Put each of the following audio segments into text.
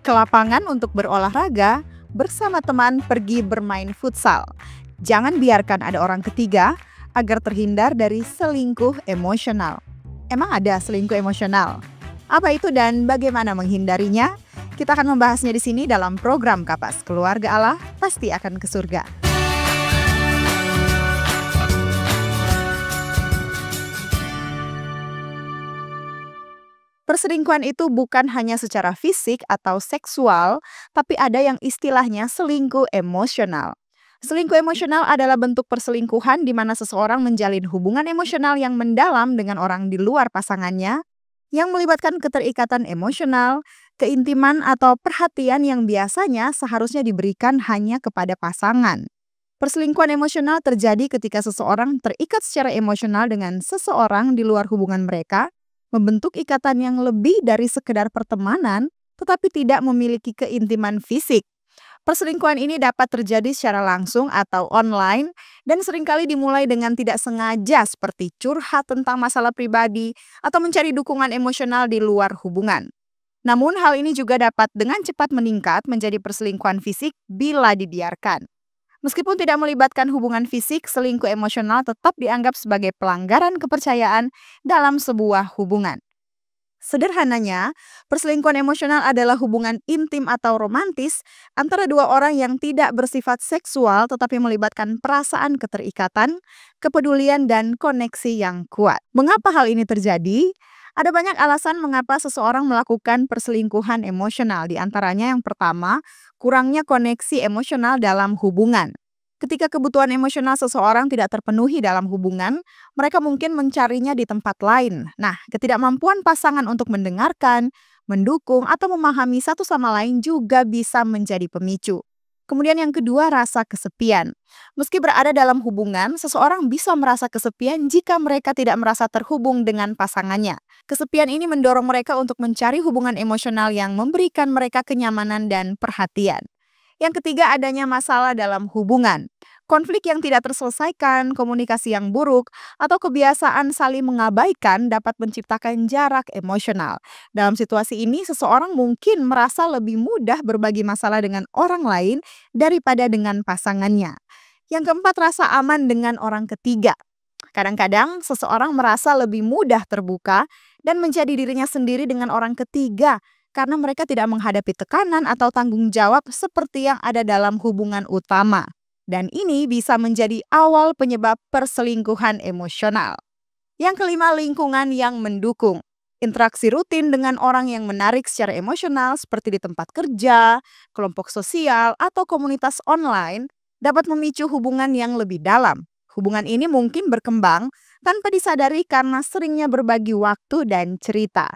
ke lapangan untuk berolahraga, bersama teman pergi bermain futsal. Jangan biarkan ada orang ketiga agar terhindar dari selingkuh emosional. Emang ada selingkuh emosional? Apa itu dan bagaimana menghindarinya? Kita akan membahasnya di sini dalam program Kapas Keluarga Allah Pasti Akan ke Surga. Perselingkuhan itu bukan hanya secara fisik atau seksual, tapi ada yang istilahnya selingkuh emosional. Selingkuh emosional adalah bentuk perselingkuhan di mana seseorang menjalin hubungan emosional yang mendalam dengan orang di luar pasangannya, yang melibatkan keterikatan emosional, keintiman atau perhatian yang biasanya seharusnya diberikan hanya kepada pasangan. Perselingkuhan emosional terjadi ketika seseorang terikat secara emosional dengan seseorang di luar hubungan mereka, membentuk ikatan yang lebih dari sekedar pertemanan, tetapi tidak memiliki keintiman fisik. Perselingkuhan ini dapat terjadi secara langsung atau online dan seringkali dimulai dengan tidak sengaja seperti curhat tentang masalah pribadi atau mencari dukungan emosional di luar hubungan. Namun hal ini juga dapat dengan cepat meningkat menjadi perselingkuhan fisik bila dibiarkan. Meskipun tidak melibatkan hubungan fisik, selingkuh emosional tetap dianggap sebagai pelanggaran kepercayaan dalam sebuah hubungan. Sederhananya, perselingkuhan emosional adalah hubungan intim atau romantis antara dua orang yang tidak bersifat seksual tetapi melibatkan perasaan keterikatan, kepedulian, dan koneksi yang kuat. Mengapa hal ini terjadi? Ada banyak alasan mengapa seseorang melakukan perselingkuhan emosional. Di antaranya yang pertama, kurangnya koneksi emosional dalam hubungan. Ketika kebutuhan emosional seseorang tidak terpenuhi dalam hubungan, mereka mungkin mencarinya di tempat lain. Nah, ketidakmampuan pasangan untuk mendengarkan, mendukung, atau memahami satu sama lain juga bisa menjadi pemicu. Kemudian yang kedua, rasa kesepian. Meski berada dalam hubungan, seseorang bisa merasa kesepian jika mereka tidak merasa terhubung dengan pasangannya. Kesepian ini mendorong mereka untuk mencari hubungan emosional yang memberikan mereka kenyamanan dan perhatian. Yang ketiga, adanya masalah dalam hubungan. Konflik yang tidak terselesaikan, komunikasi yang buruk, atau kebiasaan saling mengabaikan dapat menciptakan jarak emosional. Dalam situasi ini, seseorang mungkin merasa lebih mudah berbagi masalah dengan orang lain daripada dengan pasangannya. Yang keempat, rasa aman dengan orang ketiga. Kadang-kadang seseorang merasa lebih mudah terbuka dan menjadi dirinya sendiri dengan orang ketiga karena mereka tidak menghadapi tekanan atau tanggung jawab seperti yang ada dalam hubungan utama. Dan ini bisa menjadi awal penyebab perselingkuhan emosional. Yang kelima, lingkungan yang mendukung. Interaksi rutin dengan orang yang menarik secara emosional seperti di tempat kerja, kelompok sosial, atau komunitas online dapat memicu hubungan yang lebih dalam. Hubungan ini mungkin berkembang tanpa disadari karena seringnya berbagi waktu dan cerita.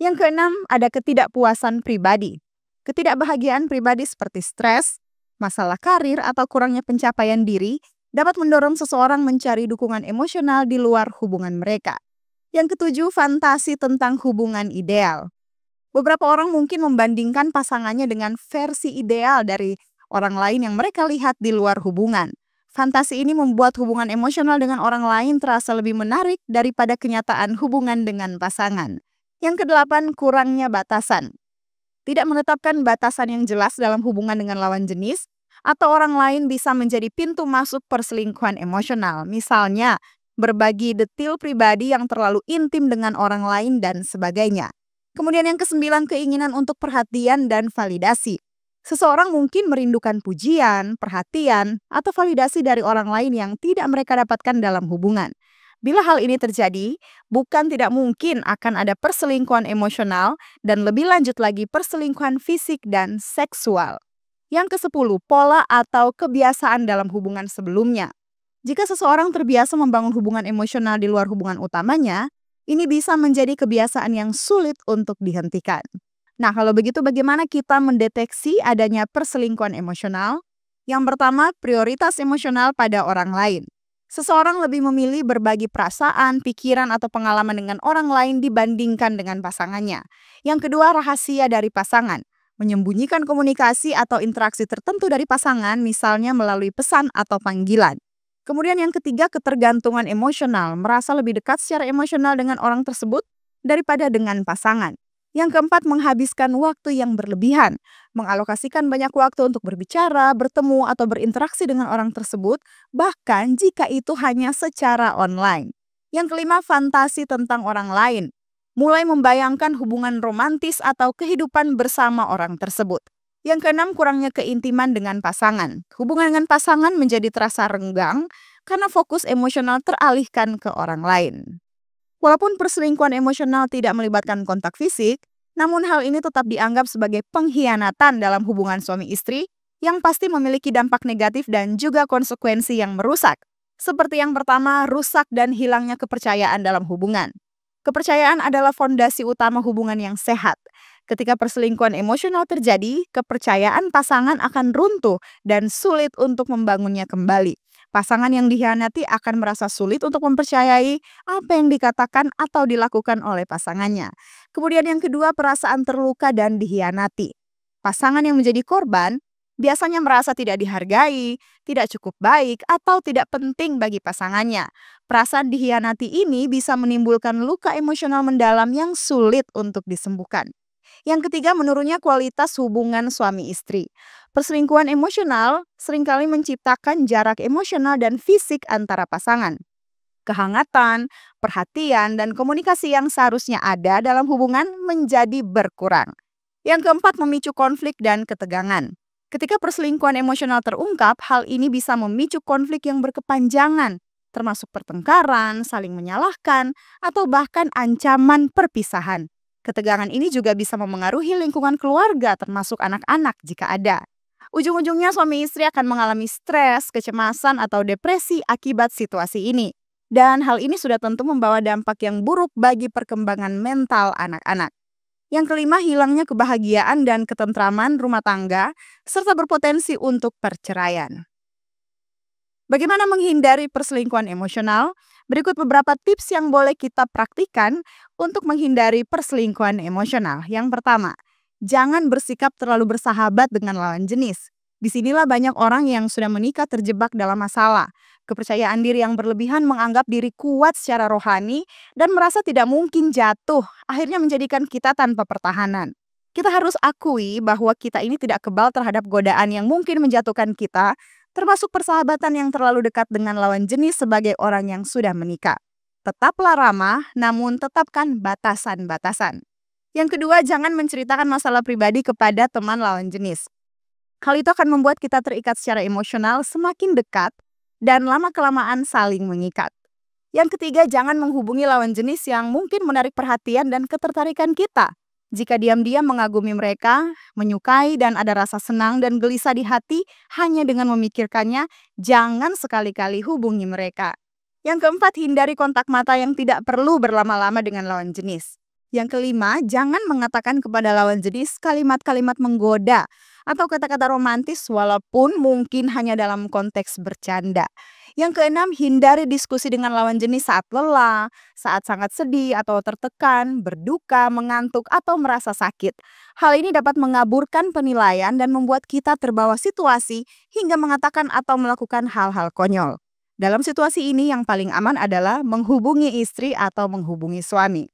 Yang keenam, ada ketidakpuasan pribadi. Ketidakbahagiaan pribadi seperti stres, masalah karir, atau kurangnya pencapaian diri dapat mendorong seseorang mencari dukungan emosional di luar hubungan mereka. Yang ketujuh, fantasi tentang hubungan ideal. Beberapa orang mungkin membandingkan pasangannya dengan versi ideal dari orang lain yang mereka lihat di luar hubungan. Fantasi ini membuat hubungan emosional dengan orang lain terasa lebih menarik daripada kenyataan hubungan dengan pasangan. Yang kedelapan, kurangnya batasan. Tidak menetapkan batasan yang jelas dalam hubungan dengan lawan jenis atau orang lain bisa menjadi pintu masuk perselingkuhan emosional. Misalnya, berbagi detil pribadi yang terlalu intim dengan orang lain dan sebagainya. Kemudian yang kesembilan, keinginan untuk perhatian dan validasi. Seseorang mungkin merindukan pujian, perhatian, atau validasi dari orang lain yang tidak mereka dapatkan dalam hubungan. Bila hal ini terjadi, bukan tidak mungkin akan ada perselingkuhan emosional dan lebih lanjut lagi perselingkuhan fisik dan seksual. Yang ke-10, pola atau kebiasaan dalam hubungan sebelumnya. Jika seseorang terbiasa membangun hubungan emosional di luar hubungan utamanya, ini bisa menjadi kebiasaan yang sulit untuk dihentikan. Nah, kalau begitu bagaimana kita mendeteksi adanya perselingkuhan emosional? Yang pertama, prioritas emosional pada orang lain. Seseorang lebih memilih berbagi perasaan, pikiran, atau pengalaman dengan orang lain dibandingkan dengan pasangannya. Yang kedua, rahasia dari pasangan. Menyembunyikan komunikasi atau interaksi tertentu dari pasangan, misalnya melalui pesan atau panggilan. Kemudian yang ketiga, ketergantungan emosional. Merasa lebih dekat secara emosional dengan orang tersebut daripada dengan pasangan. Yang keempat, menghabiskan waktu yang berlebihan. Mengalokasikan banyak waktu untuk berbicara, bertemu, atau berinteraksi dengan orang tersebut, bahkan jika itu hanya secara online. Yang kelima, fantasi tentang orang lain. Mulai membayangkan hubungan romantis atau kehidupan bersama orang tersebut. Yang keenam, kurangnya keintiman dengan pasangan. Hubungan dengan pasangan menjadi terasa renggang karena fokus emosional teralihkan ke orang lain. Walaupun perselingkuhan emosional tidak melibatkan kontak fisik, namun hal ini tetap dianggap sebagai pengkhianatan dalam hubungan suami istri yang pasti memiliki dampak negatif dan juga konsekuensi yang merusak. Seperti yang pertama, rusak dan hilangnya kepercayaan dalam hubungan. Kepercayaan adalah fondasi utama hubungan yang sehat. Ketika perselingkuhan emosional terjadi, kepercayaan pasangan akan runtuh dan sulit untuk membangunnya kembali. Pasangan yang dikhianati akan merasa sulit untuk mempercayai apa yang dikatakan atau dilakukan oleh pasangannya. Kemudian yang kedua, perasaan terluka dan dikhianati. Pasangan yang menjadi korban biasanya merasa tidak dihargai, tidak cukup baik, atau tidak penting bagi pasangannya. Perasaan dikhianati ini bisa menimbulkan luka emosional mendalam yang sulit untuk disembuhkan. Yang ketiga, menurunnya kualitas hubungan suami istri. Perselingkuhan emosional seringkali menciptakan jarak emosional dan fisik antara pasangan. Kehangatan, perhatian, dan komunikasi yang seharusnya ada dalam hubungan menjadi berkurang. Yang keempat, memicu konflik dan ketegangan. Ketika perselingkuhan emosional terungkap, hal ini bisa memicu konflik yang berkepanjangan, termasuk pertengkaran, saling menyalahkan, atau bahkan ancaman perpisahan. Ketegangan ini juga bisa memengaruhi lingkungan keluarga, termasuk anak-anak jika ada. Ujung-ujungnya suami istri akan mengalami stres, kecemasan, atau depresi akibat situasi ini. Dan hal ini sudah tentu membawa dampak yang buruk bagi perkembangan mental anak-anak. Yang kelima, hilangnya kebahagiaan dan ketentraman rumah tangga, serta berpotensi untuk perceraian. Bagaimana menghindari perselingkuhan emosional? Berikut beberapa tips yang boleh kita praktikan untuk menghindari perselingkuhan emosional. Yang pertama, jangan bersikap terlalu bersahabat dengan lawan jenis. Disinilah banyak orang yang sudah menikah terjebak dalam masalah. Kepercayaan diri yang berlebihan menganggap diri kuat secara rohani dan merasa tidak mungkin jatuh, akhirnya menjadikan kita tanpa pertahanan. Kita harus akui bahwa kita ini tidak kebal terhadap godaan yang mungkin menjatuhkan kita, termasuk persahabatan yang terlalu dekat dengan lawan jenis sebagai orang yang sudah menikah. Tetaplah ramah, namun tetapkan batasan-batasan. Yang kedua, jangan menceritakan masalah pribadi kepada teman lawan jenis. Hal itu akan membuat kita terikat secara emosional semakin dekat dan lama-kelamaan saling mengikat. Yang ketiga, jangan menghubungi lawan jenis yang mungkin menarik perhatian dan ketertarikan kita. Jika diam-diam mengagumi mereka, menyukai, dan ada rasa senang dan gelisah di hati hanya dengan memikirkannya, jangan sekali-kali hubungi mereka. Yang keempat, hindari kontak mata yang tidak perlu berlama-lama dengan lawan jenis. Yang kelima, jangan mengatakan kepada lawan jenis kalimat-kalimat menggoda atau kata-kata romantis walaupun mungkin hanya dalam konteks bercanda. Yang keenam, hindari diskusi dengan lawan jenis saat lelah, saat sangat sedih atau tertekan, berduka, mengantuk, atau merasa sakit. Hal ini dapat mengaburkan penilaian dan membuat kita terbawa situasi hingga mengatakan atau melakukan hal-hal konyol. Dalam situasi ini yang paling aman adalah menghubungi istri atau menghubungi suami.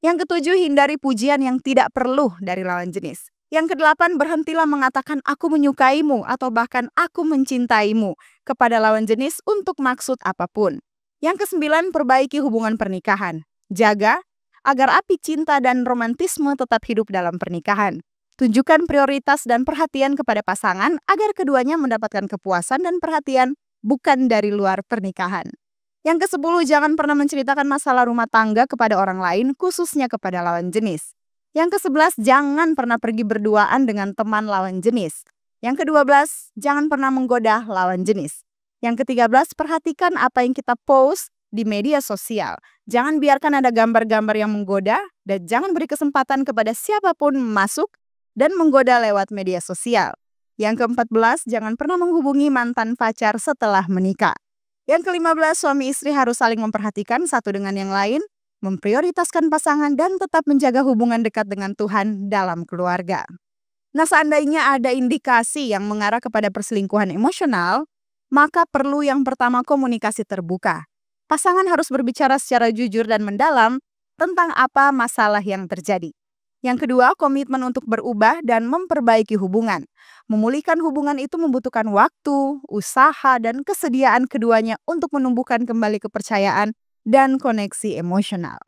Yang ketujuh, hindari pujian yang tidak perlu dari lawan jenis. Yang kedelapan, berhentilah mengatakan aku menyukaimu atau bahkan aku mencintaimu kepada lawan jenis untuk maksud apapun. Yang kesembilan, perbaiki hubungan pernikahan. Jaga agar api cinta dan romantisme tetap hidup dalam pernikahan. Tunjukkan prioritas dan perhatian kepada pasangan agar keduanya mendapatkan kepuasan dan perhatian bukan dari luar pernikahan. Yang ke-10, jangan pernah menceritakan masalah rumah tangga kepada orang lain, khususnya kepada lawan jenis. Yang ke-11, jangan pernah pergi berduaan dengan teman lawan jenis. Yang ke-12, jangan pernah menggoda lawan jenis. Yang ke-13, perhatikan apa yang kita post di media sosial. Jangan biarkan ada gambar-gambar yang menggoda dan jangan beri kesempatan kepada siapapun masuk dan menggoda lewat media sosial. Yang ke-14, jangan pernah menghubungi mantan pacar setelah menikah. Yang ke-15, suami istri harus saling memperhatikan satu dengan yang lain, memprioritaskan pasangan, dan tetap menjaga hubungan dekat dengan Tuhan dalam keluarga. Nah, seandainya ada indikasi yang mengarah kepada perselingkuhan emosional, maka perlu yang pertama komunikasi terbuka. Pasangan harus berbicara secara jujur dan mendalam tentang apa masalah yang terjadi. Yang kedua, komitmen untuk berubah dan memperbaiki hubungan. Memulihkan hubungan itu membutuhkan waktu, usaha, dan kesediaan keduanya untuk menumbuhkan kembali kepercayaan dan koneksi emosional.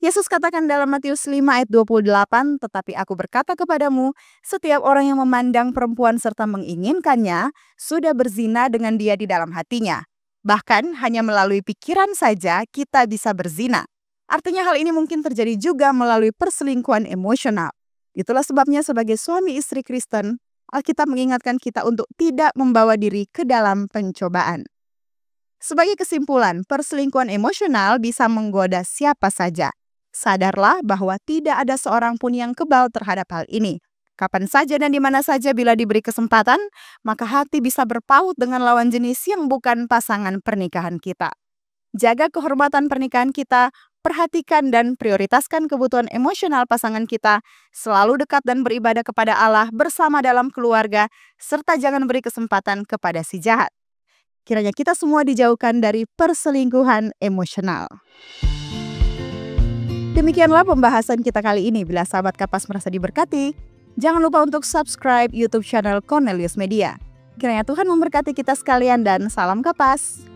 Yesus katakan dalam Matius 5 ayat 28, "Tetapi aku berkata kepadamu, setiap orang yang memandang perempuan serta menginginkannya, sudah berzina dengan dia di dalam hatinya. Bahkan hanya melalui pikiran saja kita bisa berzina." Artinya hal ini mungkin terjadi juga melalui perselingkuhan emosional. Itulah sebabnya sebagai suami istri Kristen, Alkitab mengingatkan kita untuk tidak membawa diri ke dalam pencobaan. Sebagai kesimpulan, perselingkuhan emosional bisa menggoda siapa saja. Sadarlah bahwa tidak ada seorang pun yang kebal terhadap hal ini. Kapan saja dan di mana saja bila diberi kesempatan, maka hati bisa berpaut dengan lawan jenis yang bukan pasangan pernikahan kita. Jaga kehormatan pernikahan kita, perhatikan dan prioritaskan kebutuhan emosional pasangan kita, selalu dekat dan beribadah kepada Allah bersama dalam keluarga, serta jangan beri kesempatan kepada si jahat. Kiranya kita semua dijauhkan dari perselingkuhan emosional. Demikianlah pembahasan kita kali ini. Bila sahabat Kapas merasa diberkati, jangan lupa untuk subscribe YouTube channel Cornelius Media. Kiranya Tuhan memberkati kita sekalian dan salam Kapas.